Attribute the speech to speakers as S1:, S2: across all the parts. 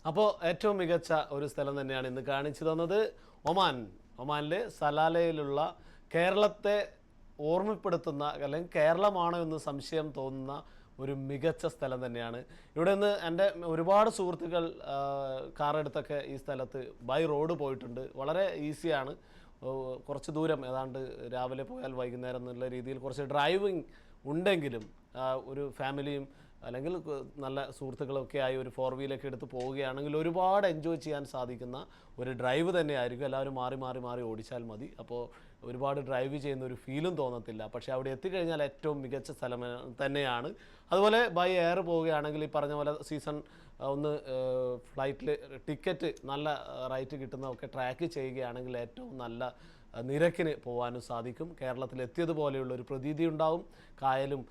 S1: അപ്പോൾ ഏറ്റവും മികച്ച ഒരു സ്ഥലം തന്നെയാണ് ഇന്ന് കാണിച്ചു തന്നത്. ഒമാനിലെ സലാലയിലുള്ള കേരളത്തെ ഓർമ്മപ്പെടുത്തുന്ന അല്ലെങ്കിൽ കേരളമാണോ എന്ന് സംശയം തോന്നുന്ന ഒരു മികച്ച സ്ഥലം തന്നെയാണ്. ഇവിടെ നിന്ന് എൻ്റെ ഒരുപാട് സുഹൃത്തുക്കൾ കാറെടുത്തൊക്കെ ഈ സ്ഥലത്ത് ബൈ റോഡ് പോയിട്ടുണ്ട്. വളരെ ഈസിയാണ്. കുറച്ച് ദൂരം ഏതാണ്ട് രാവിലെ പോയാൽ വൈകുന്നേരം എന്നുള്ള രീതിയിൽ കുറച്ച് ഡ്രൈവിംഗ് ഉണ്ടെങ്കിലും ഒരു ഫാമിലിയും അല്ലെങ്കിൽ നല്ല സുഹൃത്തുക്കളൊക്കെ ആയി ഒരു 4 വീലൊക്കെ എടുത്ത് പോവുകയാണെങ്കിൽ ഒരുപാട് എൻജോയ് ചെയ്യാൻ സാധിക്കുന്ന ഒരു ഡ്രൈവ് തന്നെയായിരിക്കും. എല്ലാവരും മാറി ഓടിച്ചാൽ മതി. അപ്പോൾ ഒരുപാട് ഡ്രൈവ് ചെയ്യുന്ന ഒരു ഫീലും തോന്നത്തില്ല. പക്ഷേ അവിടെ എത്തിക്കഴിഞ്ഞാൽ ഏറ്റവും മികച്ച സ്ഥലം തന്നെയാണ്. അതുപോലെ ബൈ എയർ പോവുകയാണെങ്കിൽ ഈ പറഞ്ഞ പോലെ സീസൺ ഒന്ന് ഫ്ലൈറ്റിൽ ടിക്കറ്റ് നല്ല റേറ്റ് കിട്ടുന്നതൊക്കെ ട്രാക്ക് ചെയ്യുകയാണെങ്കിൽ ഏറ്റവും നല്ല നിരക്കിന് പോകാനും സാധിക്കും. കേരളത്തിലെത്തിയതുപോലെയുള്ള ഒരു പ്രതീതി ഉണ്ടാവും. കായലും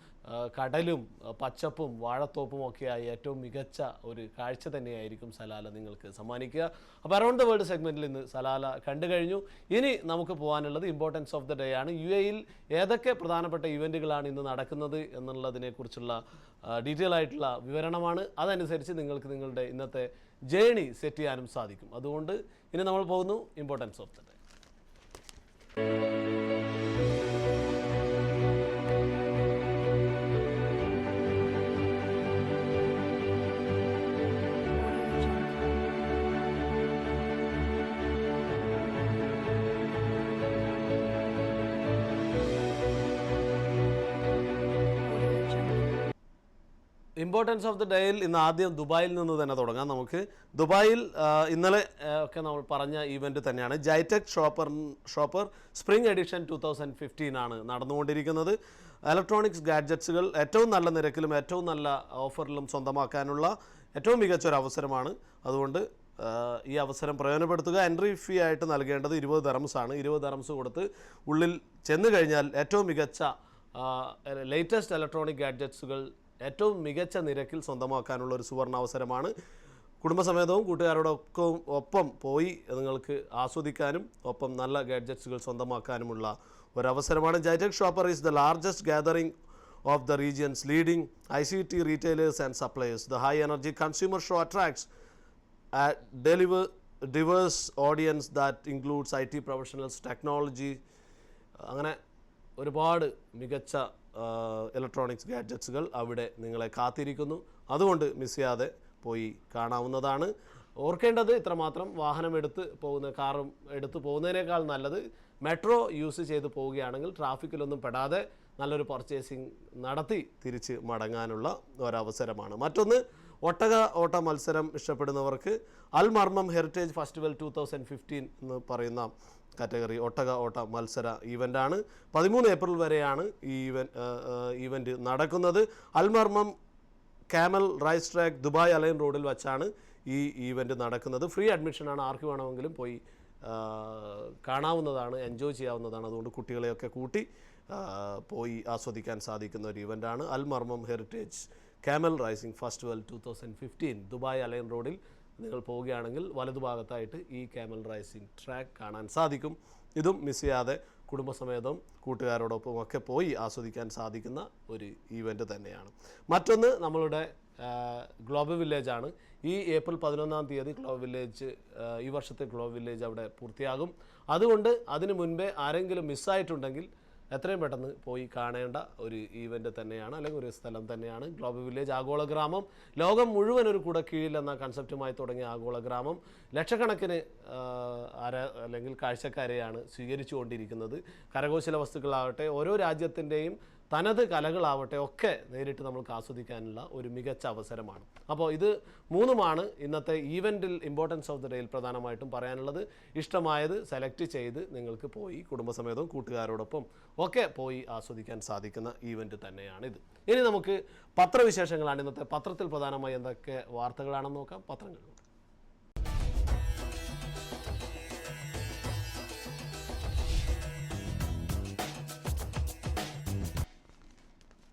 S1: കടലും പച്ചപ്പും വാഴത്തോപ്പും ഒക്കെയായി ഏറ്റവും മികച്ച ഒരു കാഴ്ച തന്നെയായിരിക്കും സലാല നിങ്ങൾക്ക് സമ്മാനിക്കുക. അപ്പോൾ അറൗണ്ട് ദ വേൾഡ് സെഗ്മെൻറ്റിൽ ഇന്ന് സലാല കണ്ടു കഴിഞ്ഞു. ഇനി നമുക്ക് പോകാനുള്ളത് ഇമ്പോർട്ടൻസ് ഓഫ് ദ ഡേ ആണ്. UAE-യിൽ ഏതൊക്കെ പ്രധാനപ്പെട്ട ഇവൻറ്റുകളാണ് ഇന്ന് നടക്കുന്നത് എന്നുള്ളതിനെക്കുറിച്ചുള്ള ഡീറ്റെയിൽ ആയിട്ടുള്ള വിവരണമാണ്. അതനുസരിച്ച് നിങ്ങൾക്ക് നിങ്ങളുടെ ഇന്നത്തെ ജേണി സെറ്റ് ചെയ്യാനും സാധിക്കും. അതുകൊണ്ട് ഇനി നമ്മൾ പോകുന്നു importance of the day. Importance of the ഡേയിൽ ഇന്ന് ആദ്യം ദുബായിൽ നിന്ന് തന്നെ തുടങ്ങാം. നമുക്ക് ദുബായിൽ ഇന്നലെ ഒക്കെ നമ്മൾ പറഞ്ഞ ഈവൻറ്റ് തന്നെയാണ്. ജൈടെക് ഷോപ്പർ സ്പ്രിംഗ് എഡിഷൻ 2015 ആണ് നടന്നുകൊണ്ടിരിക്കുന്നത്. ഇലക്ട്രോണിക്സ് ഗാഡ്ജറ്റ്സുകൾ ഏറ്റവും നല്ല നിരക്കിലും ഏറ്റവും നല്ല ഓഫറിലും സ്വന്തമാക്കാനുള്ള ഏറ്റവും മികച്ചൊരു അവസരമാണ്. അതുകൊണ്ട് ഈ അവസരം പ്രയോജനപ്പെടുത്തുക. എൻട്രി ഫീ ആയിട്ട് നൽകേണ്ടത് 20 ദർഹംസാണ്. 20 ദർഹംസ് കൊടുത്ത് ഉള്ളിൽ ചെന്ന് കഴിഞ്ഞാൽ ഏറ്റവും മികച്ച ലേറ്റസ്റ്റ് ഇലക്ട്രോണിക് ഗാഡ്ജറ്റ്സുകൾ ഏറ്റവും മികച്ച നിരക്കിൽ സ്വന്തമാക്കാനുള്ള ഒരു സുവർണാവസരമാണ്. കുടുംബസമേതവും കൂട്ടുകാരോടൊപ്പം പോയി നിങ്ങൾക്ക് ആസ്വദിക്കാനും ഒപ്പം നല്ല ഗാഡ്ജറ്റ്സുകൾ സ്വന്തമാക്കാനുമുള്ള ഒരവസരമാണ്. Gitex shopper is the largest gathering of the region's leading ICT retailers and suppliers. The high energy consumer show attracts diverse audience that includes IT professionals, technology, അങ്ങനെ ഒരുപാട് മികച്ച ഇലക്ട്രോണിക്സ് ഗാഡ്ജറ്റ്സുകൾ അവിടെ നിങ്ങളെ കാത്തിരിക്കുന്നു. അതുകൊണ്ട് മിസ് ചെയ്യാതെ പോയി കാണാവുന്നതാണ്. ഓർക്കേണ്ടത് ഇത്രമാത്രം, വാഹനം കാറും എടുത്ത് പോകുന്നതിനേക്കാൾ നല്ലത് മെട്രോ യൂസ് ചെയ്ത് പോവുകയാണെങ്കിൽ ട്രാഫിക്കിലൊന്നും പെടാതെ നല്ലൊരു പർച്ചേസിങ് നടത്തി തിരിച്ച് മടങ്ങാനുള്ള ഒരവസരമാണ്. മറ്റൊന്ന് ഒട്ടക ഓട്ട മത്സരം ഇഷ്ടപ്പെടുന്നവർക്ക് അൽ മർമം ഹെറിറ്റേജ് ഫെസ്റ്റിവൽ 2015 എന്ന് പറയുന്ന കാറ്റഗറി ഒട്ടക ഓട്ട മത്സര ഈവൻ്റാണ്. 13 ഏപ്രിൽ വരെയാണ് ഈ ഈവൻ്റ് നടക്കുന്നത്. Al Marmoom camel race track Dubai Al Ain റോഡിൽ വെച്ചാണ് ഈ ഈവൻ്റ് നടക്കുന്നത്. ഫ്രീ അഡ്മിഷനാണ്. ആർക്ക് വേണമെങ്കിലും പോയി കാണാവുന്നതാണ്, എൻജോയ് ചെയ്യാവുന്നതാണ്. അതുകൊണ്ട് കുട്ടികളെയൊക്കെ കൂട്ടി പോയി ആസ്വദിക്കാൻ സാധിക്കുന്ന ഒരു ഈവൻ്റാണ് Al Marmoom heritage camel racing festival 2015. Dubai Al Ain റോഡിൽ നിങ്ങൾ പോവുകയാണെങ്കിൽ വലതുഭാഗത്തായിട്ട് ഈ ക്യാമൽ റൈസിംഗ് ട്രാക്ക് കാണാൻ സാധിക്കും. ഇതും മിസ് ചെയ്യാതെ കുടുംബസമേതം കൂട്ടുകാരോടൊപ്പം ഒക്കെ പോയി ആസ്വദിക്കാൻ സാധിക്കുന്ന ഒരു ഈവൻ്റ് തന്നെയാണ്. മറ്റൊന്ന് നമ്മളുടെ ഗ്ലോബൽ വില്ലേജാണ്. ഈ ഏപ്രിൽ 11-ാം തീയതി ഈ വർഷത്തെ ഗ്ലോബൽ വില്ലേജ് അവിടെ പൂർത്തിയാകും. അതുകൊണ്ട് അതിനു മുൻപേ ആരെങ്കിലും മിസ്സായിട്ടുണ്ടെങ്കിൽ എത്രയും പെട്ടെന്ന് പോയി കാണേണ്ട ഒരു ഈവൻ്റ് തന്നെയാണ്, അല്ലെങ്കിൽ ഒരു സ്ഥലം തന്നെയാണ് ഗ്ലോബൽ വില്ലേജ്. ആഗോള ഗ്രാമം ലോകം മുഴുവൻ ഒരു കുടക്കീഴിൽ എന്ന കൺസെപ്റ്റുമായി തുടങ്ങിയ ആഗോള ഗ്രാമം ലക്ഷക്കണക്കിന് അല്ലെങ്കിൽ കാഴ്ചക്കാരെയാണ് സ്വീകരിച്ചുകൊണ്ടിരിക്കുന്നത്. കരകൗശല വസ്തുക്കളാവട്ടെ, ഓരോ രാജ്യത്തിൻ്റെയും തനത് കലകളാവട്ടെ ഒക്കെ നേരിട്ട് നമുക്ക് ആസ്വദിക്കാനുള്ള ഒരു മികച്ച അവസരമാണ്. അപ്പോൾ ഇത് മൂന്നുമാണ് ഇന്നത്തെ ഈവൻറ്റിൽ ഇമ്പോർട്ടൻസ് ഓഫ് ദ ഡേയിൽ പ്രധാനമായിട്ടും പറയാനുള്ളത്. ഇഷ്ടമായത് സെലക്ട് ചെയ്ത് നിങ്ങൾക്ക് പോയി കുടുംബസമേതവും കൂട്ടുകാരോടൊപ്പം ഒക്കെ പോയി ആസ്വദിക്കാൻ സാധിക്കുന്ന ഈവൻറ്റ് തന്നെയാണിത്. ഇനി നമുക്ക് പത്രവിശേഷങ്ങളാണ്. ഇന്നത്തെ പത്രത്തിൽ പ്രധാനമായി എന്തൊക്കെ വാർത്തകളാണെന്ന് നോക്കാം. പത്രങ്ങളിലൂടെ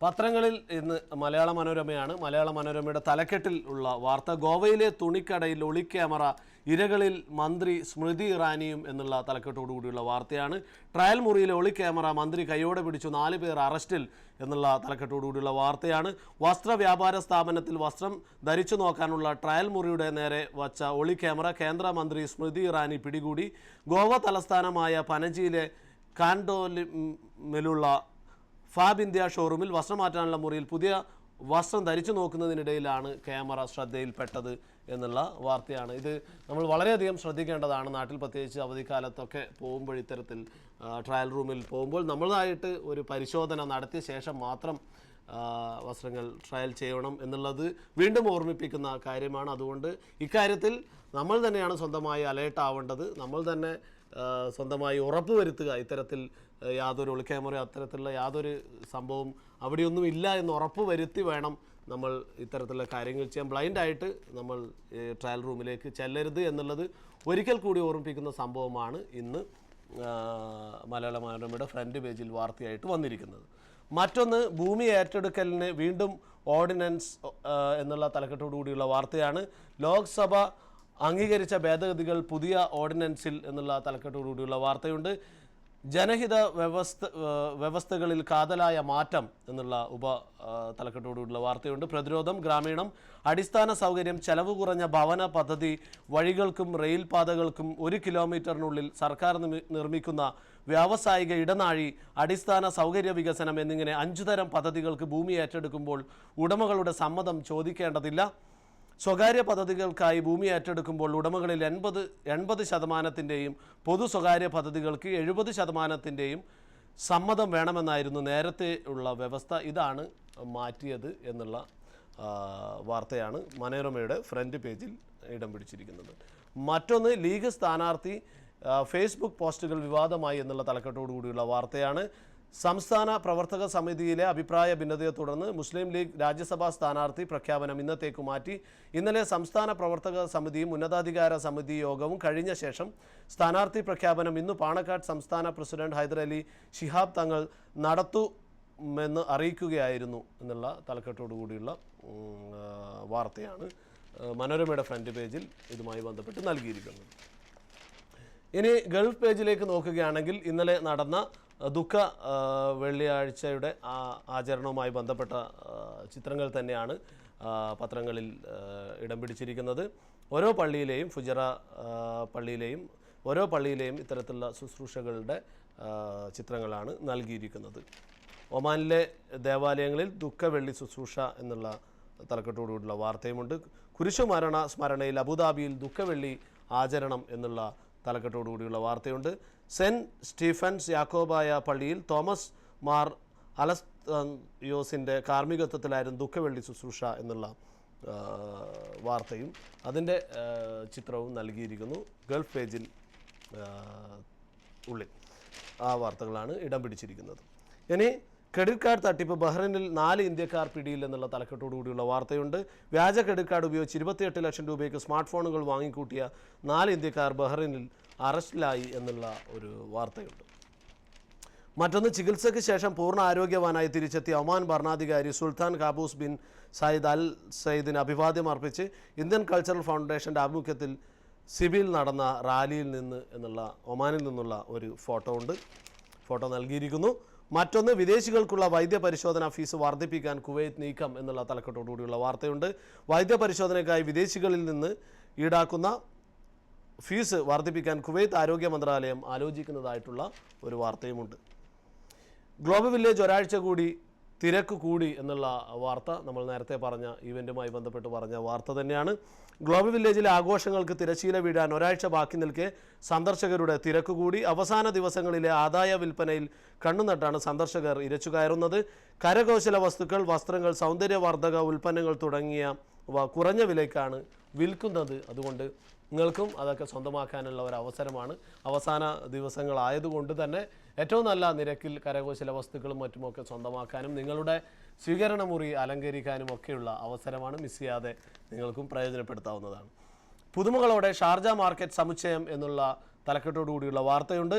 S1: പത്രങ്ങളിൽ ഇന്ന് മലയാള മനോരമയാണ്. മലയാള മനോരമയുടെ തലക്കെട്ടിൽ ഉള്ള വാർത്ത, ഗോവയിലെ തുണിക്കടയിൽ ഒളിക്യാമറ ഇരകളിൽ മന്ത്രി സ്മൃതി ഇറാനിയും എന്നുള്ള തലക്കെട്ടോടുകൂടിയുള്ള വാർത്തയാണ്. ട്രയൽ മുറിയിലെ ഒളി ക്യാമറ മന്ത്രി കൈയോടെ പിടിച്ചു, 4 പേർ അറസ്റ്റിൽ എന്നുള്ള തലക്കെട്ടോടുകൂടിയുള്ള വാർത്തയാണ്. വസ്ത്ര വ്യാപാര സ്ഥാപനത്തിൽ വസ്ത്രം ധരിച്ചു നോക്കാനുള്ള ട്രയൽ മുറിയുടെ നേരെ വച്ച ഒളി ക്യാമറ കേന്ദ്രമന്ത്രി സ്മൃതി ഇറാനി പിടികൂടി. ഗോവ തലസ്ഥാനമായ പനജിയിലെ കാൻഡോലിമിലുള്ള ഫാബ് ഇന്ത്യ ഷോറൂമിൽ വസ്ത്രം മാറ്റാനുള്ള മുറിയിൽ പുതിയ വസ്ത്രം ധരിച്ചു നോക്കുന്നതിനിടയിലാണ് ക്യാമറ ശ്രദ്ധയിൽപ്പെട്ടത് എന്നുള്ള വാർത്തയാണ്. ഇത് നമ്മൾ വളരെയധികം ശ്രദ്ധിക്കേണ്ടതാണ്. നാട്ടിൽ പ്രത്യേകിച്ച് അവധിക്കാലത്തൊക്കെ പോകുമ്പോൾ ഇത്തരത്തിൽ ട്രയൽ റൂമിൽ പോകുമ്പോൾ നമ്മളായിട്ട് ഒരു പരിശോധന നടത്തിയ ശേഷം മാത്രം വസ്ത്രങ്ങൾ ട്രയൽ ചെയ്യണം എന്നുള്ളത് വീണ്ടും ഓർമ്മിപ്പിക്കുന്ന കാര്യമാണ്. അതുകൊണ്ട് ഇക്കാര്യത്തിൽ നമ്മൾ തന്നെയാണ് സ്വന്തമായി അലേർട്ട് ആവേണ്ടത്. നമ്മൾ തന്നെ സ്വന്തമായി ഉറപ്പ് വരുത്തുക, ഇത്തരത്തിൽ യാതൊരു ഒളി ക്യാമറ അത്തരത്തിലുള്ള യാതൊരു സംഭവം അവിടെയൊന്നും ഇല്ല എന്ന് ഉറപ്പ് വരുത്തി വേണം നമ്മൾ ഇത്തരത്തിലുള്ള കാര്യങ്ങൾ ചെയ്യാൻ. ബ്ലൈൻഡായിട്ട് നമ്മൾ ട്രയൽ റൂമിലേക്ക് ചെല്ലരുത് എന്നുള്ളത് ഒരിക്കൽ കൂടി ഓർമ്മിപ്പിക്കുന്ന സംഭവമാണ് ഇന്ന് മലയാള മനോരമയുടെ ഫ്രണ്ട് പേജിൽ വാർത്തയായിട്ട് വന്നിരിക്കുന്നത്. മറ്റൊന്ന്, ഭൂമി ഏറ്റെടുക്കലിന് വീണ്ടും ഓർഡിനൻസ് എന്നുള്ള തലക്കെട്ടോടുകൂടിയുള്ള വാർത്തയാണ്. ലോക്സഭ അംഗീകരിച്ച ഭേദഗതികൾ പുതിയ ഓർഡിനൻസിൽ എന്നുള്ള തലക്കെട്ടോടുകൂടിയുള്ള വാർത്തയുണ്ട്. ജനഹിത വ്യവസ്ഥകളിൽ കാതലായ മാറ്റം എന്നുള്ള തലക്കെട്ടോടുകൂടിയുള്ള വാർത്തയുണ്ട്. പ്രതിരോധം, ഗ്രാമീണം, അടിസ്ഥാന സൗകര്യം, ചെലവ് കുറഞ്ഞ ഭവന പദ്ധതി, വഴികൾക്കും റെയിൽ പാതകൾക്കും 1 കിലോമീറ്ററിനുള്ളിൽ സർക്കാർ നിർമ്മിക്കുന്ന വ്യാവസായിക ഇടനാഴി, അടിസ്ഥാന സൗകര്യ വികസനം എന്നിങ്ങനെ 5 തരം പദ്ധതികൾക്ക് ഭൂമി ഏറ്റെടുക്കുമ്പോൾ ഉടമകളുടെ സമ്മതം ചോദിക്കേണ്ടതില്ല. സ്വകാര്യ പദ്ധതികൾക്കായി ഭൂമി ഏറ്റെടുക്കുമ്പോൾ ഉടമകളിൽ 80%-ൻ്റെയും പൊതു സ്വകാര്യ പദ്ധതികൾക്ക് 70%-ൻ്റെയും സമ്മതം വേണമെന്നായിരുന്നു നേരത്തെ ഉള്ള വ്യവസ്ഥ. ഇതാണ് മാറ്റിയത് എന്നുള്ള വാർത്തയാണ് മനോരമയുടെ ഫ്രണ്ട് പേജിൽ ഇടം പിടിച്ചിരിക്കുന്നത്. മറ്റൊന്ന്, ലീഗ് സ്ഥാനാർത്ഥി ഫേസ്ബുക്ക് പോസ്റ്റുകൾ വിവാദമായി എന്നുള്ള തലക്കെട്ടോടുകൂടിയുള്ള വാർത്തയാണ്. സംസ്ഥാന പ്രവർത്തക സമിതിയിലെ അഭിപ്രായ ഭിന്നതയെ തുടർന്ന് മുസ്ലിം ലീഗ് രാജ്യസഭാ സ്ഥാനാർത്ഥി പ്രഖ്യാപനം ഇന്നത്തേക്ക് മാറ്റി. ഇന്നലെ സംസ്ഥാന പ്രവർത്തക സമിതിയും ഉന്നതാധികാര സമിതി യോഗവും കഴിഞ്ഞ ശേഷം സ്ഥാനാർത്ഥി പ്രഖ്യാപനം ഇന്ന് പാണക്കാട് സംസ്ഥാന പ്രസിഡന്റ് ഹൈദരലി ശിഹാബ് തങ്ങൾ നടത്തുമെന്ന് അറിയിക്കുകയായിരുന്നു എന്നുള്ള തലക്കെട്ടോടുകൂടിയുള്ള വാർത്തയാണ് മനോരമയുടെ ഫ്രണ്ട് പേജിൽ ഇതുമായി ബന്ധപ്പെട്ട് നൽകിയിരിക്കുന്നത്. ഇനി ഗൾഫ് പേജിലേക്ക് നോക്കുകയാണെങ്കിൽ ഇന്നലെ നടന്ന ദുഃഖ വെള്ളിയാഴ്ചയുടെ ആചരണവുമായി ബന്ധപ്പെട്ട ചിത്രങ്ങൾ തന്നെയാണ് പത്രങ്ങളിൽ ഇടം പിടിച്ചിരിക്കുന്നത്. ഓരോ പള്ളിയിലെയും ഫുജറ പള്ളിയിലെയും ഓരോ പള്ളിയിലെയും ഇത്തരത്തിലുള്ള ശുശ്രൂഷകളുടെ ചിത്രങ്ങളാണ് നൽകിയിരിക്കുന്നത്. ഒമാനിലെ ദേവാലയങ്ങളിൽ ദുഃഖവെള്ളി ശുശ്രൂഷ എന്നുള്ള തലക്കെട്ടോടുകൂടിയുള്ള വാർത്തയുമുണ്ട്. കുരിശുമരണ സ്മരണയിൽ അബുദാബിയിൽ ദുഃഖവെള്ളി ആചരണം എന്നുള്ള തലക്കെട്ടോടുകൂടിയുള്ള വാർത്തയുണ്ട്. സെൻറ്റ് സ്റ്റീഫൻസ് യാക്കോബായ പള്ളിയിൽ തോമസ് മാർ അലസ്യോസിൻ്റെ കാർമ്മികത്വത്തിലായിരുന്നു ദുഃഖവെള്ളി ശുശ്രൂഷ എന്നുള്ള വാർത്തയും അതിൻ്റെ ചിത്രവും നൽകിയിരിക്കുന്നു ഗൾഫ് പേജിൽ ഉള്ളിൽ. ആ വാർത്തകളാണ് ഇടം പിടിച്ചിരിക്കുന്നത്. ഇനി ക്രെഡിറ്റ് കാർഡ് തട്ടിപ്പ്, ബഹ്റൈനിൽ 4 ഇന്ത്യക്കാർ പിടിയിൽ എന്നുള്ള തലക്കെട്ടോടുകൂടിയുള്ള വാർത്തയുണ്ട്. വ്യാജ ക്രെഡിറ്റ് കാർഡ് ഉപയോഗിച്ച് 28 ലക്ഷം രൂപയ്ക്ക് സ്മാർട്ട് ഫോണുകൾ വാങ്ങിക്കൂട്ടിയ 4 ഇന്ത്യക്കാർ ബഹ്റൈനിൽ അറസ്റ്റിലായി എന്നുള്ള ഒരു വാർത്തയുണ്ട്. മറ്റൊന്ന്, ചികിത്സയ്ക്ക് ശേഷം പൂർണ്ണ ആരോഗ്യവാനായി തിരിച്ചെത്തിയ ഒമാൻ ഭരണാധികാരി സുൽത്താൻ ഖാബൂസ് ബിൻ സയ്യിദ് അൽ സയ്യിദിന് അഭിവാദ്യം അർപ്പിച്ച് ഇന്ത്യൻ കൾച്ചറൽ ഫൗണ്ടേഷൻ്റെ ആഭിമുഖ്യത്തിൽ സിബിൽ നടന്ന റാലിയിൽ നിന്ന് എന്നുള്ള ഒമാനിൽ നിന്നുള്ള ഒരു ഫോട്ടോ നൽകിയിരിക്കുന്നു. മറ്റൊന്ന്, വിദേശികൾക്കുള്ള വൈദ്യപരിശോധന ഫീസ് വർദ്ധിപ്പിക്കാൻ കുവൈത്ത് നീക്കം എന്നുള്ള തലക്കെട്ടോടുകൂടിയുള്ള വാർത്തയുണ്ട്. വൈദ്യപരിശോധനയ്ക്കായി വിദേശികളിൽ നിന്ന് ഈടാക്കുന്ന ഫീസ് വർദ്ധിപ്പിക്കാൻ കുവൈത്ത് ആരോഗ്യ മന്ത്രാലയം ആലോചിക്കുന്നതായിട്ടുള്ള ഒരു വാർത്തയുമുണ്ട്. ഗ്ലോബൽ വില്ലേജ് ഒരാഴ്ച കൂടി തിരക്ക് കൂടി എന്നുള്ള വാർത്ത നമ്മൾ നേരത്തെ പറഞ്ഞ ഈവൻറ്റുമായി ബന്ധപ്പെട്ട് പറഞ്ഞ വാർത്ത തന്നെയാണ്. ഗ്ലോബൽ വില്ലേജിലെ ആഘോഷങ്ങൾക്ക് തിരശ്ശീല വീഴാൻ ഒരാഴ്ച ബാക്കി നിൽക്കെ സന്ദർശകരുടെ തിരക്ക് കൂടി. അവസാന ദിവസങ്ങളിലെ ആദായ വിൽപ്പനയിൽ കണ്ണുനട്ടാണ് സന്ദർശകർ ഇരച്ചുകയറുന്നത്. കരകൗശല വസ്തുക്കൾ, വസ്ത്രങ്ങൾ, സൗന്ദര്യവർദ്ധക ഉൽപ്പന്നങ്ങൾ തുടങ്ങിയവ കുറഞ്ഞ വിലയ്ക്കാണ് വിൽക്കുന്നത്. അതുകൊണ്ട് നിങ്ങൾക്കും അതൊക്കെ സ്വന്തമാക്കാനുള്ള ഒരു അവസരമാണ്. അവസാന ദിവസങ്ങളായതുകൊണ്ട് തന്നെ ഏറ്റവും നല്ല നിരക്കിൽ കരകൗശല വസ്തുക്കളും മറ്റുമൊക്കെ സ്വന്തമാക്കാനും നിങ്ങളുടെ സ്വീകരണ മുറി അലങ്കരിക്കാനും ഒക്കെയുള്ള അവസരമാണ്. മിസ് ചെയ്യാതെ നിങ്ങൾക്കും പ്രയോജനപ്പെടുത്താവുന്നതാണ്. പുതുമകളോടെ ഷാർജ മാർക്കറ്റ് സമുച്ചയം എന്നുള്ള തലക്കെട്ടോടുകൂടിയുള്ള വാർത്തയുണ്ട്.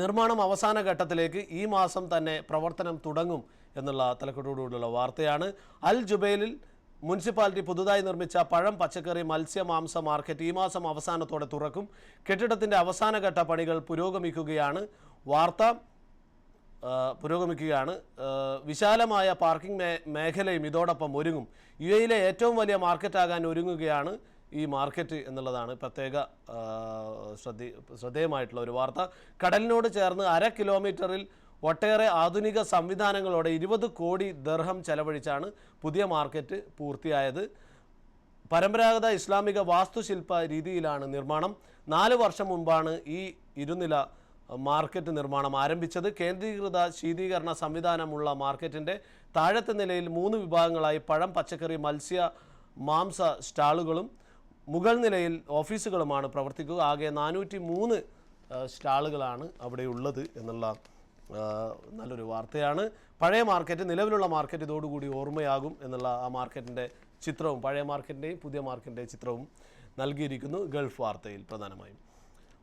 S1: നിർമ്മാണം അവസാന ഘട്ടത്തിലേക്ക്, ഈ മാസം തന്നെ പ്രവർത്തനം തുടങ്ങും എന്നുള്ള തലക്കെട്ടോടുകൂടിയുള്ള വാർത്തയാണ്. അൽ ജുബൈലിൽ മുനിസിപ്പാലിറ്റി പുതുതായി നിർമ്മിച്ച പഴം, പച്ചക്കറി, മത്സ്യ, മാംസ മാർക്കറ്റ് ഈ മാസം അവസാനത്തോടെ തുറക്കും. കെട്ടിടത്തിൻ്റെ അവസാനഘട്ട പണികൾ പുരോഗമിക്കുകയാണ്. വിശാലമായ പാർക്കിംഗ് മേഖലയും ഇതോടൊപ്പം ഒരുങ്ങും. UAE-യിലെ ഏറ്റവും വലിയ മാർക്കറ്റാകാൻ ഒരുങ്ങുകയാണ് ഈ മാർക്കറ്റ് എന്നുള്ളതാണ് പ്രത്യേക ശ്രദ്ധേയമായിട്ടുള്ള ഒരു വാർത്ത. കടലിനോട് ചേർന്ന് 1/2 കിലോമീറ്ററിൽ ഒട്ടേറെ ആധുനിക സംവിധാനങ്ങളോടെ 20 കോടി ദിർഹം ചെലവഴിച്ചാണ് പുതിയ മാർക്കറ്റ് പൂർത്തിയായത്. പരമ്പരാഗത ഇസ്ലാമിക വാസ്തുശില്പ രീതിയിലാണ് നിർമ്മാണം. 4 വർഷം മുമ്പാണ് ഈ ഇരുനില മാർക്കറ്റ് നിർമ്മാണം ആരംഭിച്ചത്. കേന്ദ്രീകൃത ശീതീകരണ സംവിധാനമുള്ള മാർക്കറ്റിൻ്റെ താഴത്തെ നിലയിൽ 3 വിഭാഗങ്ങളായി പഴം, പച്ചക്കറി, മത്സ്യ, മാംസ സ്റ്റാളുകളും മുകൾ നിലയിൽ ഓഫീസുകളുമാണ് പ്രവർത്തിക്കുക. ആകെ 403 സ്റ്റാളുകളാണ് അവിടെ ഉള്ളത് എന്നുള്ള നല്ലൊരു വാർത്തയാണ്. പഴയ മാർക്കറ്റ്, നിലവിലുള്ള മാർക്കറ്റ് ഇതോടുകൂടി ഓർമ്മയാകും എന്നുള്ള ആ മാർക്കറ്റിൻ്റെ ചിത്രവും, പഴയ മാർക്കറ്റിൻ്റെയും പുതിയ മാർക്കറ്റിൻ്റെയും ചിത്രവും നൽകിയിരിക്കുന്നു ഗൾഫ് വാർത്തയിൽ. പ്രധാനമായും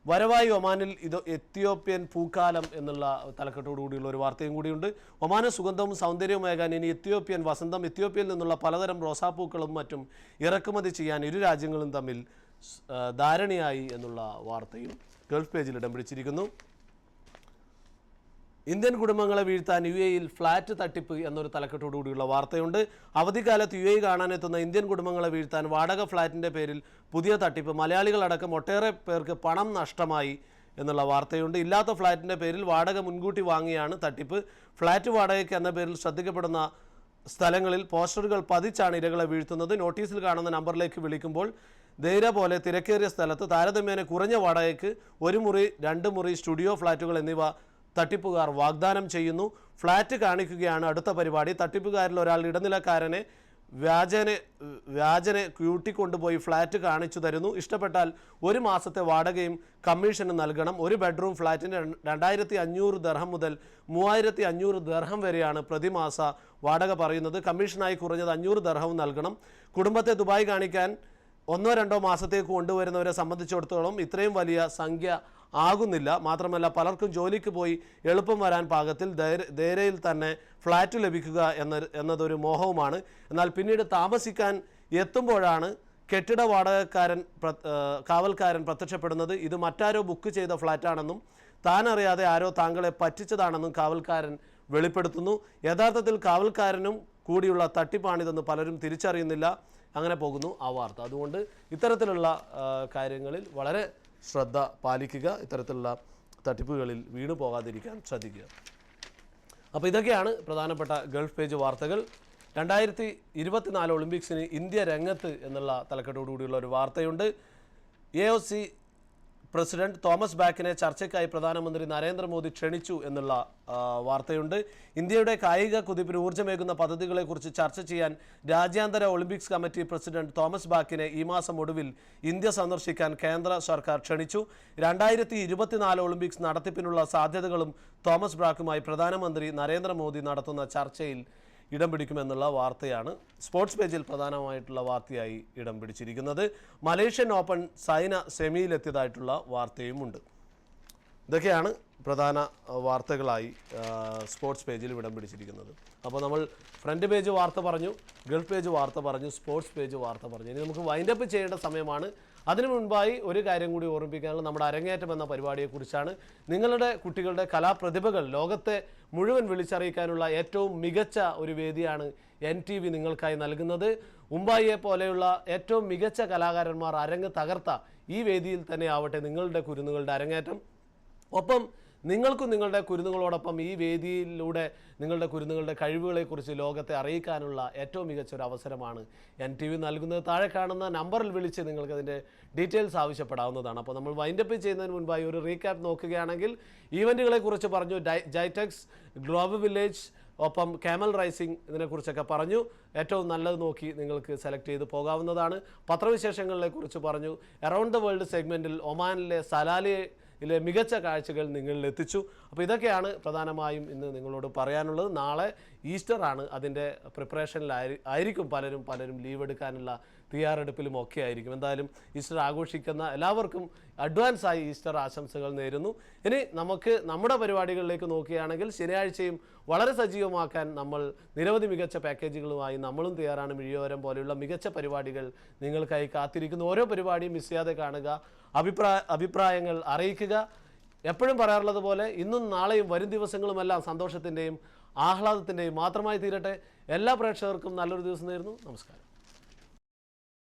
S1: വരവായി ഒമാനിൽ എത്യോപ്യൻ പൂക്കാലം എന്നുള്ള തലക്കെട്ടോടുകൂടിയുള്ള ഒരു വാർത്തയും കൂടിയുണ്ട്. ഒമാന് സുഗന്ധവും സൗന്ദര്യവുമേകാൻ ഇനി എത്യോപ്യൻ വസന്തം. എത്യോപ്യയിൽ നിന്നുള്ള പലതരം റോസാപ്പൂക്കളും മറ്റും ഇറക്കുമതി ചെയ്യാൻ ഇരു രാജ്യങ്ങളും തമ്മിൽ ധാരണയായി എന്നുള്ള വാർത്തയും ഗൾഫ് പേജിൽ ഇടം പിടിച്ചിരിക്കുന്നു. ഇന്ത്യൻ കുടുംബങ്ങളെ വീഴ്ത്താൻ UAE-യിൽ ഫ്ലാറ്റ് തട്ടിപ്പ് എന്നൊരു തലക്കെട്ടോടുകൂടിയുള്ള വാർത്തയുണ്ട്. അവധിക്കാലത്ത് UAE കാണാനെത്തുന്ന ഇന്ത്യൻ കുടുംബങ്ങളെ വീഴ്ത്താൻ വാടക ഫ്ലാറ്റിൻ്റെ പേരിൽ പുതിയ തട്ടിപ്പ്. മലയാളികളടക്കം ഒട്ടേറെ പേർക്ക് പണം നഷ്ടമായി എന്നുള്ള വാർത്തയുണ്ട്. ഇല്ലാത്ത ഫ്ലാറ്റിൻ്റെ പേരിൽ വാടക മുൻകൂട്ടി വാങ്ങിയാണ് തട്ടിപ്പ്. ഫ്ലാറ്റ് വാടകയ്ക്ക് എന്ന പേരിൽ ശ്രദ്ധിക്കപ്പെടുന്ന സ്ഥലങ്ങളിൽ പോസ്റ്ററുകൾ പതിച്ചാണ് ഇരകളെ വീഴ്ത്തുന്നത്. നോട്ടീസിൽ കാണുന്ന നമ്പറിലേക്ക് വിളിക്കുമ്പോൾ ധൈര്യ പോലെ തിരക്കേറിയ സ്ഥലത്ത് താരതമ്യേന കുറഞ്ഞ വാടകയ്ക്ക് 1 മുറി, 2 മുറി, സ്റ്റുഡിയോ ഫ്ലാറ്റുകൾ എന്നിവ തട്ടിപ്പുകാർ വാഗ്ദാനം ചെയ്യുന്നു. ഫ്ലാറ്റ് കാണിക്കുകയാണ് അടുത്ത പരിപാടി. തട്ടിപ്പുകാരിൽ ഒരാൾ ഇടനിലക്കാരനെ വ്യാജനെ കൂട്ടിക്കൊണ്ടുപോയി ഫ്ലാറ്റ് കാണിച്ചു തരുന്നു. ഇഷ്ടപ്പെട്ടാൽ 1 മാസത്തെ വാടകയും കമ്മീഷന് നൽകണം. ഒരു ബെഡ്റൂം ഫ്ലാറ്റിന് 2500 ദിർഹം മുതൽ 3500 ദിർഹം വരെയാണ് പ്രതിമാസ വാടക പറയുന്നത്. കമ്മീഷനായി കുറഞ്ഞത് 500 ദിർഹവും നൽകണം. കുടുംബത്തെ ദുബായ് കാണിക്കാൻ 1-2 മാസത്തേക്ക് കൊണ്ടുവരുന്നവരെ സംബന്ധിച്ചിടത്തോളം ഇത്രയും വലിയ സംഖ്യ ആകുന്നില്ല. മാത്രമല്ല പലർക്കും ജോലിക്ക് പോയി എളുപ്പം വരാൻ പാകത്തിൽ ധൈര്യയിൽ തന്നെ ഫ്ലാറ്റ് ലഭിക്കുക എന്നതൊരു മോഹവുമാണ്. എന്നാൽ പിന്നീട് താമസിക്കാൻ എത്തുമ്പോഴാണ് കെട്ടിട കാവൽക്കാരൻ പ്രത്യക്ഷപ്പെടുന്നത്. ഇത് മറ്റാരോ ബുക്ക് ചെയ്ത ഫ്ലാറ്റാണെന്നും താനറിയാതെ ആരോ താങ്കളെ പറ്റിച്ചതാണെന്നും കാവൽക്കാരൻ വെളിപ്പെടുത്തുന്നു. യഥാർത്ഥത്തിൽ കാവൽക്കാരനും കൂടിയുള്ള തട്ടിപ്പാണിതെന്ന് പലരും തിരിച്ചറിയുന്നില്ല. അങ്ങനെ പോകുന്നു ആ വാർത്ത. അതുകൊണ്ട് ഇത്തരത്തിലുള്ള കാര്യങ്ങളിൽ വളരെ ശ്രദ്ധ പാലിക്കുക. ഇത്തരത്തിലുള്ള തട്ടിപ്പുകളിൽ വീണു പോകാതിരിക്കാൻ ശ്രദ്ധിക്കുക. അപ്പോൾ ഇതൊക്കെയാണ് പ്രധാനപ്പെട്ട ഗൾഫ് പേജ് വാർത്തകൾ. 2024 ഒളിമ്പിക്സിന് ഇന്ത്യ രംഗത്ത് എന്നുള്ള തലക്കെട്ടോടുകൂടിയുള്ള ഒരു വാർത്തയുണ്ട്. AOC പ്രസിഡന്റ് തോമസ് ബാക്കിനെ ചർച്ചയ്ക്കായി പ്രധാനമന്ത്രി നരേന്ദ്രമോദി ക്ഷണിച്ചു എന്നുള്ള വാർത്തയുണ്ട്. ഇന്ത്യയുടെ കായിക കുതിപ്പിന് ഊർജ്ജമേകുന്ന പദ്ധതികളെക്കുറിച്ച് ചർച്ച ചെയ്യാൻ രാജ്യാന്തര ഒളിമ്പിക്സ് കമ്മിറ്റി പ്രസിഡന്റ് തോമസ് ബാക്കിനെ ഈ മാസം ഒടുവിൽ ഇന്ത്യ സന്ദർശിക്കാൻ കേന്ദ്ര സർക്കാർ ക്ഷണിച്ചു. 2024 ഒളിമ്പിക്സ് നടത്തിപ്പിനുള്ള സാധ്യതകളും തോമസ് ബാക്കുമായി പ്രധാനമന്ത്രി നരേന്ദ്രമോദി നടത്തുന്ന ചർച്ചയിൽ ഇടം പിടിക്കുമെന്നുള്ള വാർത്തയാണ് സ്പോർട്സ് പേജിൽ പ്രധാനമായിട്ടുള്ള വാർത്തയായി ഇടം പിടിച്ചിരിക്കുന്നത്. മലേഷ്യൻ ഓപ്പൺ സൈന സെമിയിലെത്തിയതായിട്ടുള്ള വാർത്തയുമുണ്ട്. ഇതൊക്കെയാണ് പ്രധാന വാർത്തകളായി സ്പോർട്സ് പേജിൽ ഇടം പിടിച്ചിരിക്കുന്നത്. അപ്പോൾ നമ്മൾ ഫ്രണ്ട് പേജ് വാർത്ത പറഞ്ഞു, ഗൾഫ് പേജ് വാർത്ത പറഞ്ഞു, സ്പോർട്സ് പേജ് വാർത്ത പറഞ്ഞു. ഇനി നമുക്ക് വൈൻഡപ്പ് ചെയ്യേണ്ട സമയമാണ്. അതിനു മുൻപായി ഒരു കാര്യം കൂടി ഓർമ്മിപ്പിക്കാനുള്ള നമ്മുടെ അരങ്ങേറ്റം എന്ന പരിപാടിയെക്കുറിച്ചാണ്. നിങ്ങളുടെ കുട്ടികളുടെ കലാപ്രതിഭകൾ ലോകത്തെ മുഴുവൻ വിളിച്ചറിയിക്കാനുള്ള ഏറ്റവും മികച്ച ഒരു വേദിയാണ് NTV നിങ്ങൾക്കായി നൽകുന്നത്. ഉമ്പായിയെ പോലെയുള്ള ഏറ്റവും മികച്ച കലാകാരന്മാർ അരങ്ങ് തകർത്ത ഈ വേദിയിൽ തന്നെ ആവട്ടെ നിങ്ങളുടെ കുരുന്നുകളുടെ അരങ്ങേറ്റം. ഒപ്പം നിങ്ങൾക്കും നിങ്ങളുടെ കുരുന്നുകളോടൊപ്പം ഈ വേദിയിലൂടെ നിങ്ങളുടെ കുരുന്നുകളുടെ കഴിവുകളെക്കുറിച്ച് ലോകത്തെ അറിയിക്കാനുള്ള ഏറ്റവും മികച്ച ഒരു അവസരമാണ് NTV നൽകുന്നത്. താഴെ കാണുന്ന നമ്പറിൽ വിളിച്ച് നിങ്ങൾക്കതിൻ്റെ ഡീറ്റെയിൽസ് ആവശ്യപ്പെടാവുന്നതാണ്. അപ്പോൾ നമ്മൾ വൈൻഡപ്പ് ചെയ്യുന്നതിന് മുൻപായി ഒരു റീക്യാപ്പ് നോക്കുകയാണെങ്കിൽ ഈവൻറ്റുകളെക്കുറിച്ച് പറഞ്ഞു. ജൈറ്റെക്സ്, ഗ്ലോബൽ വില്ലേജ്, ഒപ്പം ക്യാമൽ റൈസിംഗ് ഇതിനെക്കുറിച്ചൊക്കെ പറഞ്ഞു. ഏറ്റവും നല്ലത് നോക്കി നിങ്ങൾക്ക് സെലക്ട് ചെയ്ത് പോകാവുന്നതാണ്. പത്രവിശേഷങ്ങളെക്കുറിച്ച് പറഞ്ഞു. അറൗണ്ട് ദ വേൾഡ് സെഗ്മെൻറ്റിൽ ഒമാനിലെ സലാലയിലെ മികച്ച കാഴ്ചകൾ നിങ്ങളിൽ എത്തിച്ചു. അപ്പോൾ ഇതൊക്കെയാണ് പ്രധാനമായും ഇന്ന് നിങ്ങളോട് പറയാനുള്ളത്. നാളെ ഈസ്റ്റർ ആണ്. അതിൻ്റെ പ്രിപ്പറേഷനിലായിരിക്കും പലരും ലീവ് എടുക്കാനുള്ള തയ്യാറെടുപ്പിലും ഒക്കെ ആയിരിക്കും. എന്തായാലും ഈസ്റ്റർ ആഘോഷിക്കുന്ന എല്ലാവർക്കും അഡ്വാൻസായി ഈസ്റ്റർ ആശംസകൾ നേരുന്നു. ഇനി നമുക്ക് നമ്മുടെ പരിപാടികളിലേക്ക് നോക്കുകയാണെങ്കിൽ ശനിയാഴ്ചയും വളരെ സജീവമാക്കാൻ നമ്മൾ നിരവധി മികച്ച പാക്കേജുകളുമായി നമ്മളും തയ്യാറാണ്. മിഴിയോരം പോലെയുള്ള മികച്ച പരിപാടികൾ നിങ്ങൾക്കായി കാത്തിരിക്കുന്നു. ഓരോ പരിപാടിയും മിസ് ചെയ്യാതെ കാണുക, അഭിപ്രായങ്ങൾ അറിയിക്കുക. എപ്പോഴും പറയാറുള്ളത് പോലെ ഇന്നും നാളെയും വരും ദിവസങ്ങളുമെല്ലാം സന്തോഷത്തിൻ്റെയും ആഹ്ലാദത്തിൻ്റെയും മാത്രമായി തീരട്ടെ. എല്ലാ പ്രേക്ഷകർക്കും നല്ലൊരു ദിവസം നേരുന്നു. നമസ്കാരം.